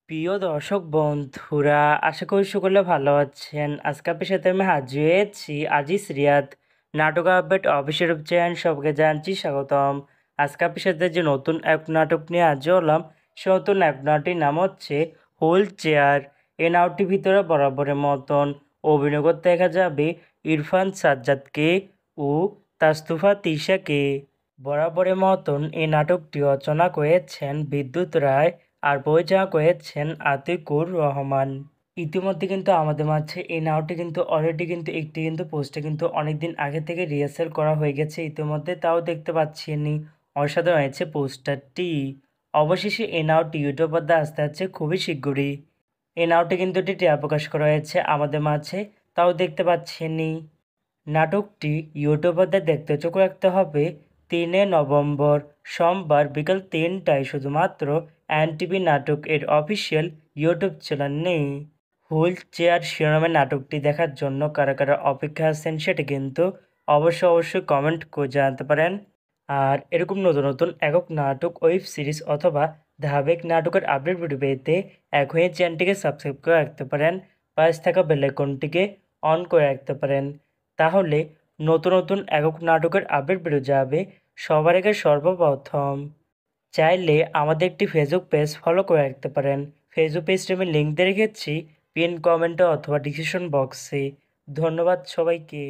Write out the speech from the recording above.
প্রিয় দর্শক বন্ধুরা, আশা করি সকলে ভালো আছেন। আজকে আপনার সাথে আমি হাজির হয়েছি আজিজ রিয়াদ নাটক আপডেট অফিসিয়াল চ্যানেল। সবকে জানছি স্বাগতম। আজকে আপনার সাথে যে নতুন এক নাটক নিয়ে হাজির হলাম, সে নতুন এক নাটকটির নাম হচ্ছে হুইল চেয়ার। এই নাটকটির ভিতরে বরাবরের মতন অভিনয় করতে দেখা যাবে ইরফান সাজ্জাদকে ও তাসতুফা তিশাকে। বরাবরের মতন এই নাটকটি রচনা করেছেন বিদ্যুৎ রায় আর পরিচালনা করেছেন আতিকুর রহমান। ইতিমধ্যে কিন্তু আমাদের মাঝে এই নাটকটি কিন্তু অলরেডি কিন্তু একটি কিন্তু পোস্টে কিন্তু অনেকদিন আগে থেকে রিহার্সাল করা হয়ে গেছে ইতিমধ্যে, তাও দেখতে পাচ্ছি নি। অসাধারণ হয়েছে পোস্টারটি। অবশেষে এই নাটকটি ইউটিউব পর্দা আসতে যাচ্ছে খুবই শীঘ্রই। এই নাটকটি কিন্তু একটি ট্রেলার প্রকাশ করা হয়েছে আমাদের মাঝে, তাও দেখতে পাচ্ছি নি। নাটকটি ইউটিউব পর্দায় দেখতে চোখ রাখতে হবে 3 নভেম্বর সোমবার বিকাল 3টায় শুধুমাত্র এনটিভি নাটক এর অফিসিয়াল ইউটিউব চ্যানেলে। হুইল চেয়ার শিরোনামের নাটকটি দেখার জন্য কারা কারা অপেক্ষা আছেন সেটা কিন্তু অবশ্যই কমেন্ট করে জানাতে পারেন। আর এরকম নতুন নতুন একক নাটক, ওয়েব সিরিজ অথবা ধারাবাহিক নাটকের আপডেট ভিডিও পেতে এখনই চ্যানেলটিকে সাবস্ক্রাইব করে রাখতে পারেন। পাশে থাকা বেল আইকনটিকে অন করে রাখতে পারেন। তাহলে নতুন নতুন একক নাটকের আপডেট ভিডিও যাবে সবার আগে সর্বপ্রথম। চাইলে আমাদের একটি ফেসবুক পেজ ফলো করে রাখতে পারেন। ফেসবুক পেজটি আমি লিঙ্ক দিয়ে রেখেছি পিন কমেন্টে অথবা ডিসক্রিপশন বক্সে। ধন্যবাদ সবাইকে।